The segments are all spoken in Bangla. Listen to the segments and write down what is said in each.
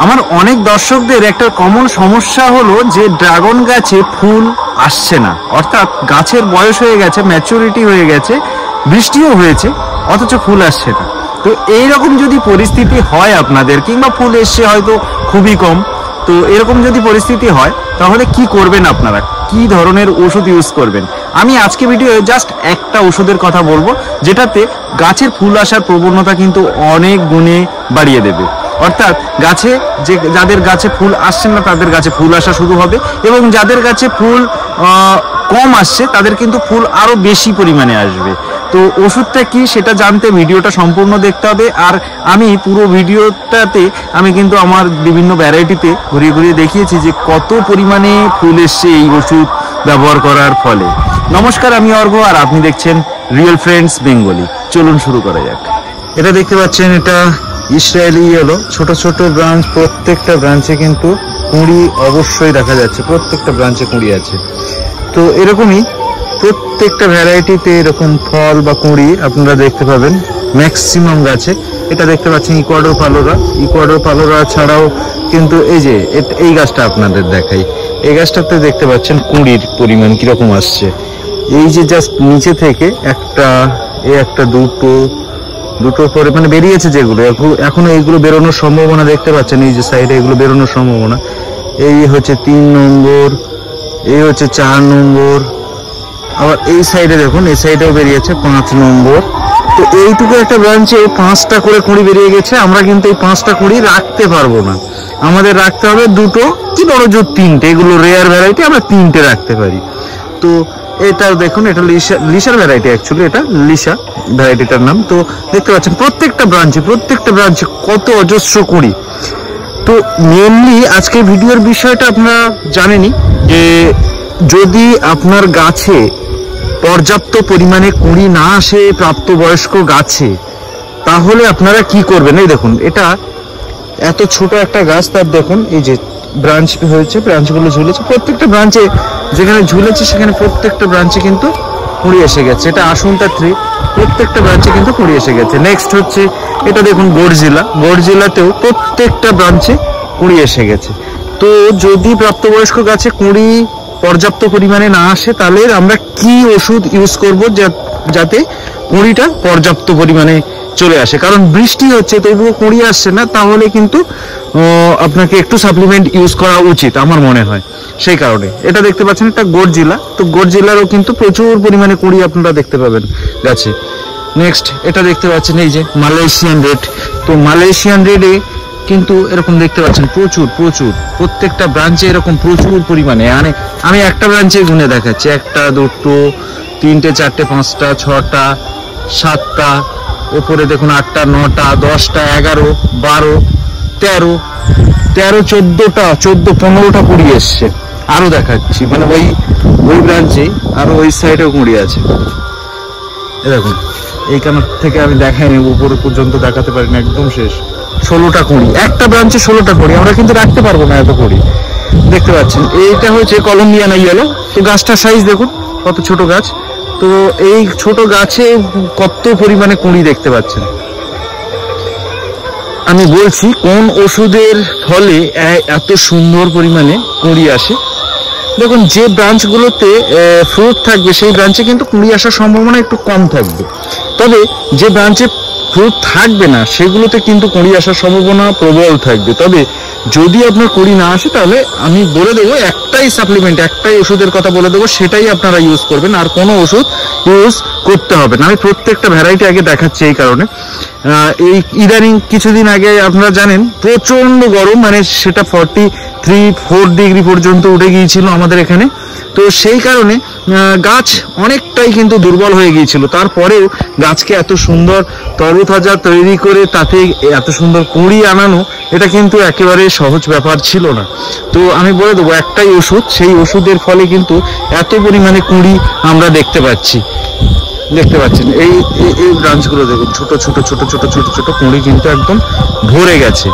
আমার অনেক দর্শকদের একটা কমন সমস্যা হলো যে ড্রাগন গাছে ফুল আসছে না, অর্থাৎ গাছের বয়স হয়ে গেছে, ম্যাচুরিটি হয়ে গেছে, বৃষ্টিও হয়েছে, অথচ ফুল আসছে না। তো এইরকম যদি পরিস্থিতি হয় আপনাদের, কিংবা ফুল এসছে হয়তো খুবই কম, তো এরকম যদি পরিস্থিতি হয় তাহলে কি করবেন আপনারা, কি ধরনের ওষুধ ইউজ করবেন? আমি আজকে ভিডিওয়ে জাস্ট একটা ওষুধের কথা বলবো, যেটাতে গাছের ফুল আসার প্রবণতা কিন্তু অনেক গুণে বাড়িয়ে দেবে। অর্থাৎ গাছে যাদের গাছে ফুল আসছে না তাদের গাছে ফুল আসা শুরু হবে, এবং যাদের গাছে ফুল কম আসছে তাদের কিন্তু ফুল আরো বেশি পরিমাণে আসবে। তো ওষুধটা কি সেটা জানতে ভিডিওটা সম্পূর্ণ দেখতে হবে। আর আমি পুরো ভিডিওটাতে আমি কিন্তু আমার বিভিন্ন ভ্যারাইটিতে ঘুরিয়ে ঘুরিয়ে দেখিয়েছি যে কত পরিমাণে ফুল এসছে এই ওষুধ ব্যবহার করার ফলে। নমস্কার, আমি অর্ঘ্য আর আপনি দেখছেন রিয়েল ফ্রেন্ডস বেঙ্গলি। চলুন শুরু করা যাক। এটা দেখতে পাচ্ছেন, এটা ইসরায়েলি ইয়েলো, ছোট ছোট ব্রাঞ্চ, প্রত্যেকটা ব্রাঞ্চে কিন্তু কুঁড়ি অবশ্যই দেখা যাচ্ছে, প্রত্যেকটা ব্রাঞ্চে কুঁড়ি আছে। তো এরকমই প্রত্যেকটা ভ্যারাইটিতে এরকম ফল বা কুঁড়ি আপনারা দেখতে পাবেন ম্যাক্সিমাম গাছে। এটা দেখতে পাচ্ছেন ইকুয়াডর পালোরা ছাড়াও কিন্তু এই যে এই গাছটা আপনাদের দেখাই, এই গাছটাতে দেখতে পাচ্ছেন কুঁড়ির পরিমাণ কিরকম আসছে। এই যে জাস্ট নিচে থেকে একটা দুটো পরে মানে বেরিয়েছে, যেগুলো এখনো এইগুলো বেরোনোর সম্ভাবনা দেখতে পাচ্ছেন। এই যে সাইডে এগুলো বেরোনোর সম্ভাবনা, এই হচ্ছে 3 নম্বর, এই হচ্ছে 4 নম্বর, আবার এই সাইডে দেখুন, এই সাইডেও বেরিয়েছে 5 নম্বর। তো এইটুকু একটা ব্রাঞ্চে 5টা করে কুঁড়ি বেরিয়ে গেছে। আমরা কিন্তু এই 5টা কুঁড়ি রাখতে পারবো না, আমাদের রাখতে হবে 2টো কি বড় জোর 3টে। এগুলো রেয়ার ভ্যারাইটি, আমরা 3টে রাখতে পারি। তো এটা দেখুন, এটা লিসার ভ্যারাইটি, অ্যাকচুয়ালি এটা লিসা ভ্যারাইটিটার নাম। তো দেখতে পাচ্ছেন প্রত্যেকটা ব্রাঞ্চে কত অজস্র কুঁড়ি। তো মেনলি আজকের ভিডিওর বিষয়টা আপনারা জানেনই, যে যদি আপনার গাছে পর্যাপ্ত পরিমাণে কুঁড়ি না আসে প্রাপ্তবয়স্ক গাছে, তাহলে আপনারা কি করবেন? এই দেখুন, এটা এত ছোট একটা গাছ, তার দেখুন এই যে ব্রাঞ্চ হয়েছে, ব্রাঞ্চগুলো ঝুলেছে, প্রত্যেকটা ব্রাঞ্চে যেখানে ঝুলেছে সেখানে প্রত্যেকটা ব্রাঞ্চে কিন্তু কুঁড়ি এসে গেছে। এটা আসুনটা 3, প্রত্যেকটা ব্রাঞ্চে কিন্তু কুঁড়ি এসে গেছে। নেক্সট হচ্ছে এটা দেখুন গড়জিলাতেও প্রত্যেকটা ব্রাঞ্চে কুঁড়ি এসে গেছে। তো যদি প্রাপ্তবয়স্ক গাছে কুঁড়ি পর্যাপ্ত পরিমাণে না আসে, তাহলে আমরা কি ওষুধ ইউজ করব যাতে কুঁড়িটা পর্যাপ্ত পরিমাণে চলে আসে? কারণ বৃষ্টি হচ্ছে তবুও কুঁড়ি আসছে না, তাহলে কিন্তু আপনাকে একটু সাপ্লিমেন্ট ইউজ করা উচিত আমার মনে হয়। সেই কারণে এটা দেখতে পাচ্ছেন, এটা গড়জিলা। তো গড়জিলারও কিন্তু প্রচুর পরিমাণে কুঁড়ি আপনারা দেখতে পাবেন গাছে। নেক্সট এটা দেখতে পাচ্ছেন, এই যে মালয়েশিয়ান রেড। তো মালয়েশিয়ান রেডে কিন্তু এরকম দেখতে পাচ্ছেন প্রচুর প্রত্যেকটা ব্রাঞ্চে এরকম প্রচুর পরিমাণে। আমি একটা ব্রাঞ্চে গুনে দেখাচ্ছি, 1টা 2টো 3টে 4টে 5টা 6টা 7টা, ওপরে দেখুন 8টা 9টা 10টা 11 12 13 14টা কুঁড়ি এসছে। আরো দেখাচ্ছি, মানে ওই ব্রাঞ্চে আরো ওই সাইডেও কুঁড়ি আছে। দেখুন, এইখান থেকে আমি দেখাইনি, উপরে পর্যন্ত দেখাতে পারি না, একদম শেষ। 16টা কুঁড়ি, একটা ব্রাঞ্চে 16টা কুঁড়ি। আমরা কিন্তু রাখতে পারবো না এত কুঁড়ি। দেখতে পাচ্ছেন এইটা হচ্ছে কলম্বিয়ানা ইয়েলো। তো গাছটার সাইজ দেখুন কত ছোট গাছ। তো এই ছোট গাছে কত পরিমাণে কুঁড়ি দেখতে পাচ্ছেন। আমি বলছি কোন ওষুধের ফলে এত সুন্দর পরিমাণে কুঁড়ি আসে। দেখুন, যে ব্রাঞ্চগুলোতে ফ্রুট থাকবে সেই ব্রাঞ্চে কিন্তু কুঁড়ি আসার সম্ভাবনা একটু কম থাকবে, তবে যে ব্রাঞ্চে ফ্রুট থাকবে না সেগুলোতে কিন্তু কুঁড়ি আসার সম্ভাবনা প্রবল থাকবে। তবে যদি আপনার কুঁড়ি না আসে, তাহলে আমি বলে দেবো একটাই সাপ্লিমেন্ট, একটাই ওষুধের কথা বলে দেবো, সেটাই আপনারা ইউজ করবেন, আর কোনো ওষুধ ইউজ করতে হবে না। আমি প্রত্যেকটা ভ্যারাইটি আগে দেখাচ্ছি এই কারণে। এই ইদানিং কিছুদিন আগে আপনারা জানেন প্রচন্ড গরম, মানে সেটা 43-44 ডিগ্রি পর্যন্ত উঠে গিয়েছিল আমাদের এখানে। তো সেই কারণে গাছ অনেকটাই কিন্তু দুর্বল হয়ে গিয়েছিল। তারপরেও গাছকে এত সুন্দর তরতাজা তৈরি করে তাতে এত সুন্দর কুঁড়ি আনানো, এটা কিন্তু একেবারে সহজ ব্যাপার ছিল না। তো আমি বলে দেবো একটাই ওষুধ, সেই ওষুধের ফলে কিন্তু এত পরিমাণে কুঁড়ি আমরা দেখতে পাচ্ছি। দেখতে পাচ্ছেন এই ব্রাঞ্চগুলো দেখুন, ছোট ছোট কুঁড়ি কিন্তু একদম ভরে গেছে।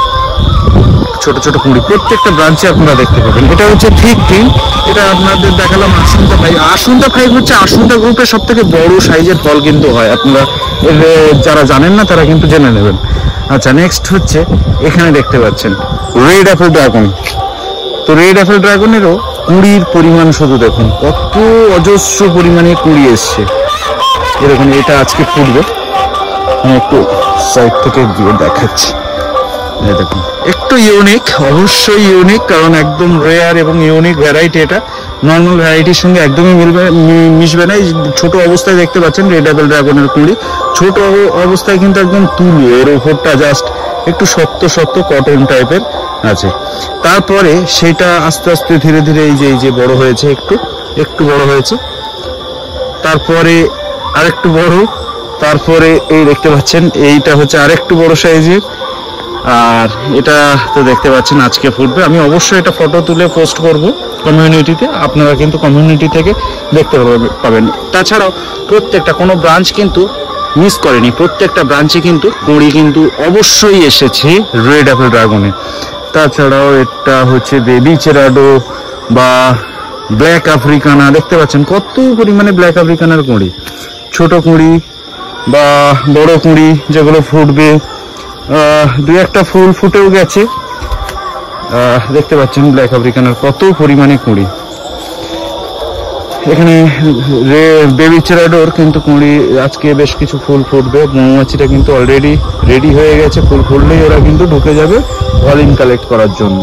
ছোট ছোট কুঁড়ি প্রত্যেকটা ব্রাঞ্চে আপনারা দেখতে পাবেন। এটা হচ্ছে ঠিক টিম, এটা আপনাদের দেখালাম আসুন্তা ফাইভ। আসুন্তা ফাইভ হচ্ছে আসুন্তা গ্রুপের সব থেকে বড় সাইজের ফল কিন্তু হয়, আপনারা যারা জানেন না তারা কিন্তু জেনে নেবেন। আচ্ছা, নেক্সট হচ্ছে এখানে দেখতে পাচ্ছেন রেড অ্যাপেল ড্রাগন। তো রেড অ্যাপেল ড্রাগনেরও কুঁড়ির পরিমাণ শুধু দেখুন, কত অজস্র পরিমাণে কুঁড়ি এসছে। এরকম এটা আজকে ফুটবে, আমি একটু সাইড থেকে দিয়ে দেখাচ্ছি। দেখুন একটু ইউনিক, অবশ্যই ইউনিক, কারণ একদম রেয়ার এবং ইউনিক ভ্যারাইটি। এটা নর্মাল ভ্যারাইটির সঙ্গে একদমই মিশবে না। এই ছোট অবস্থায় দেখতে পাচ্ছেন রেড অ্যাপেল ড্রাগনের কুঁড়ি, ছোট অবস্থায় কিন্তু একদম তুলো, এর উপরটা জাস্ট একটু শক্ত শক্ত কটন টাইপের আছে। তারপরে সেটা আস্তে আস্তে ধীরে ধীরে এই যে বড় হয়েছে, একটু বড় হয়েছে, তারপরে আরেকটু বড়, তারপরে এই দেখতে পাচ্ছেন এইটা হচ্ছে আরেকটু বড় সাইজের। আর এটা তো দেখতে পাচ্ছেন আজকে ফুটবে। আমি অবশ্যই এটা ফটো তুলে পোস্ট করব কমিউনিটিতে, আপনারা কিন্তু কমিউনিটি থেকে দেখতে পাবেন। তাছাড়াও প্রত্যেকটা কোনো ব্রাঞ্চ কিন্তু মিস করেনি, প্রত্যেকটা ব্রাঞ্চে কিন্তু কুঁড়ি কিন্তু অবশ্যই এসেছে রেড অ্যাপেল ড্রাগনে। তাছাড়াও এটা হচ্ছে বেবি চেরাডো বা ব্ল্যাক আফ্রিকানা, দেখতে পাচ্ছেন কত পরিমাণে ব্ল্যাক আফ্রিকানার কুঁড়ি, ছোট কুঁড়ি বা বড় কুঁড়ি যেগুলো ফুটবে। দুই একটা ফুল ফুটেও গেছে, দেখতে পাচ্ছেন ব্ল্যাক আফ্রিকানার কত পরিমাণে কুঁড়ি। এখানে বেবি চেরাডোর কিন্তু কুঁড়ি আজকে বেশ কিছু ফুল ফুটবে। মৌমাছিটা কিন্তু অলরেডি রেডি হয়ে গেছে, ফুল ফুটলেই ওরা কিন্তু ঢুকে যাবে পলিন কালেক্ট করার জন্য।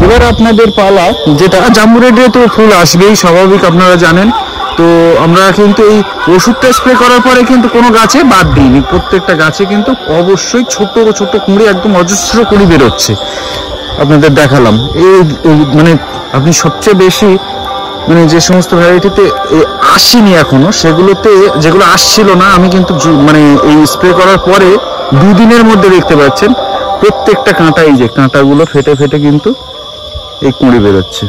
এবার আপনাদের পালা, যেটা জাম্বু রেডে তো ফুল আসবেই স্বাভাবিক, আপনারা জানেন। তো আমরা কিন্তু এই ওষুধটা স্প্রে করার পরে কিন্তু কোনো গাছে বাদ দিইনি, প্রত্যেকটা গাছে কিন্তু অবশ্যই ছোট ছোট কুঁড়ি, একদম অজস্র কুঁড়ি বেরোচ্ছে। আপনাদের দেখালাম এই মানে আপনি সবচেয়ে বেশি মানে যে সমস্ত ভ্যারাইটিতে আসেনি এখনো, সেগুলোতে যেগুলো আসছিল না, আমি কিন্তু মানে এই স্প্রে করার পরে দুদিনের মধ্যে দেখতে পাচ্ছেন প্রত্যেকটা কাঁটা, এই যে কাঁটাগুলো ফেটে ফেটে কিন্তু এই কুঁড়ি বেরোচ্ছে।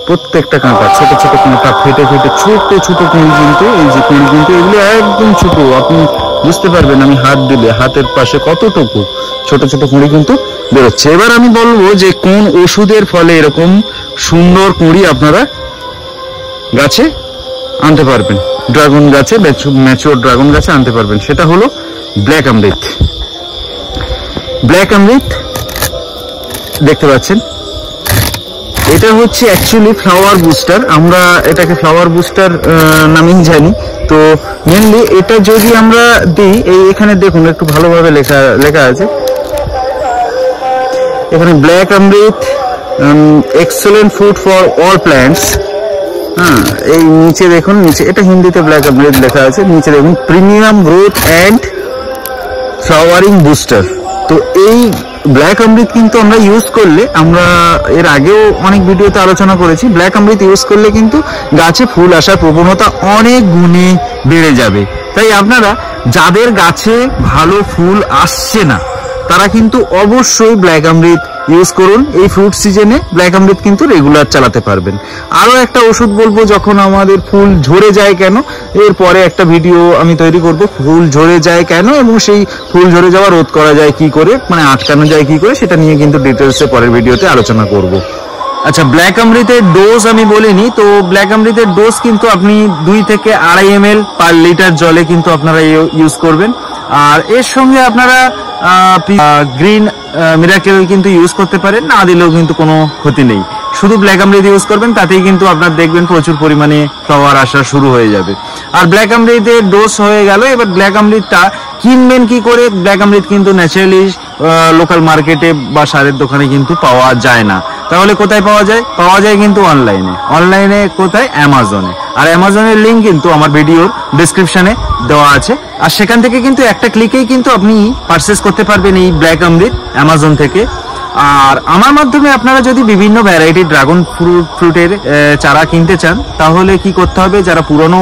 প্রত্যেকটা কাঁটা ছোট ছোট কাঁটা ফেটে ফেটে ছোট ছোট কুঁড়ি, কিন্তু এই যে কুঁড়ি কিন্তু এগুলো একদম ছোট, আপনি বুঝতে পারবেন আমি হাত দিলে হাতের পাশে কতটুকু ছোট ছোট কুঁড়ি কিন্তু বেরোচ্ছে। এবার আমি বলবো যে কোন ওষুধের ফলে এরকম সুন্দর কুঁড়ি আপনারা গাছে আনতে পারবেন, ড্রাগন গাছে, ম্যাচিওর ড্রাগন গাছে আনতে পারবেন। সেটা হলো ব্ল্যাক অমৃত। ব্ল্যাক অমৃত দেখতে পাচ্ছেন, এটা হচ্ছে অ্যাকচুয়ালি ফ্লাওয়ার বুস্টার, আমরা এটাকে ফ্লাওয়ার বুস্টার নামেই জানি। তো মেনলি এটা যদি আমরা দিই, এই এখানে দেখুন একটু ভালোভাবে লেখা আছে এখানে, black Amrit excellent food for all plants. হ্যাঁ, এই নিচে দেখুন, নিচে এটা হিন্দিতে ব্ল্যাক অমৃত লেখা আছে, নিচে দেখুন premium growth and flowering booster. তো এই ব্ল্যাক অমৃত কিন্তু আমরা ইউজ করলে, আমরা এর আগেও অনেক ভিডিওতে আলোচনা করেছি, ব্ল্যাক অমৃত ইউজ করলে কিন্তু গাছে ফুল আসার প্রবণতা অনেক গুণে বেড়ে যাবে। তাই আপনারা যাদের গাছে ভালো ফুল আসছে না, তারা কিন্তু অবশ্যই ব্ল্যাক অমৃত ইউজ করুন। এই ফ্রুট সিজনে ব্ল্যাক অমৃত কিন্তু রেগুলার চালাতে পারবেন। আরো একটা ওষুধ বলবো, যখন আমাদের ফুল ঝরে যায় কেন, এরপরে একটা ভিডিও আমি তৈরি করব, ফুল ঝরে যায় কেন এবং সেই ফুল ঝরে যাওয়া রোধ করা যায় কি করে, মানে আটকানো যায় কি করে, সেটা নিয়ে কিন্তু ডিটেলসে পরের ভিডিওতে আলোচনা করব। আচ্ছা, ব্ল্যাক অমৃতের ডোজ আমি বলিনি, তো ব্ল্যাক অমৃতের ডোজ কিন্তু আপনি 2 থেকে 2.5 ml পার লিটার জলে কিন্তু আপনারা ইউজ করবেন। আর এর সঙ্গে আপনারা গ্রিন মিরাকেল কিন্তু ইউজ করতে পারেন, না দিলেও কিন্তু কোনো ক্ষতি নেই। শুধু ব্ল্যাক অমৃত ইউজ করবেন, তাতেই কিন্তু আপনার দেখবেন প্রচুর পরিমাণে ফ্লাওয়ার আসা শুরু হয়ে যাবে। আর ব্ল্যাক অমৃতের ডোজ হয়ে গেল। এবার ব্ল্যাক অমৃতটা কিনবেন কি করে? ব্ল্যাক অমৃত কিন্তু ন্যাচারালি লোকাল মার্কেটে বা সারের দোকানে কিন্তু পাওয়া যায় না। তাহলে কোথায় পাওয়া যায়? পাওয়া যায় কিন্তু অনলাইনে কোথায়? অ্যামাজনে। আর অ্যামাজনের লিঙ্ক কিন্তু আমার ভিডিওর ডেসক্রিপশনে দেওয়া আছে। আর সেখান থেকে কিন্তু একটা ক্লিকেই কিন্তু আপনি পারচেস করতে পারবেন এই ব্ল্যাক অমৃত অ্যামাজন থেকে। আর আমার মাধ্যমে আপনারা যদি বিভিন্ন ভ্যারাইটির ড্রাগন ফ্রুটের চারা কিনতে চান, তাহলে কি করতে হবে? যারা পুরনো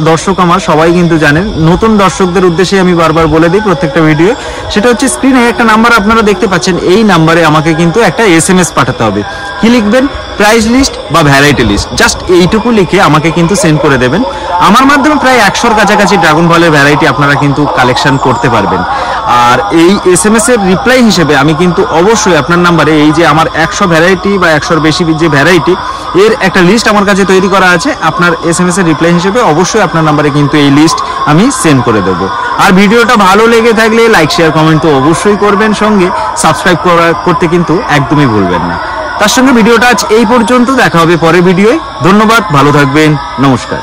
দর্শক আমার সবাই কিন্তু জানেন, নতুন দর্শকদের উদ্দেশ্যে আমি বারবার বলে দিই প্রত্যেকটা ভিডিও, সেটা হচ্ছে স্ক্রিনে একটা নাম্বার আপনারা দেখতে পাচ্ছেন, এই নাম্বারে আমাকে কিন্তু একটা SMS পাঠাতে হবে। কি লিখবেন? প্রাইস লিস্ট বা ভ্যারাইটি লিস্ট, জাস্ট এইটুকু লিখে আমাকে কিন্তু সেন্ড করে দেবেন। আমার মাধ্যমে প্রায় 100-র কাছাকাছি ড্রাগন ফলের ভ্যারাইটি আপনারা কিন্তু কালেকশন করতে পারবেন। আর এই SMS এর রিপ্লাই হিসেবে আমি কিন্তু অবশ্যই আপনার নাম্বারে এই যে আমার 100 ভ্যারাইটি বা 100-র বেশি যে ভ্যারাইটি এর একটা লিস্ট আমার কাছে তৈরি করা আছে, আপনার SMS এর রিপ্লাই হিসেবে অবশ্যই আপনার নাম্বারে কিন্তু এই লিস্ট আমি সেন্ড করে দেবো। আর ভিডিওটা ভালো লেগে থাকলে লাইক শেয়ার কমেন্ট তো অবশ্যই করবেন, সঙ্গে সাবস্ক্রাইব করতে কিন্তু একদমই ভুলবেন না। তার সঙ্গে ভিডিওটা আজ এই পর্যন্ত, দেখা হবে পরের ভিডিওয়। ধন্যবাদ, ভালো থাকবেন, নমস্কার।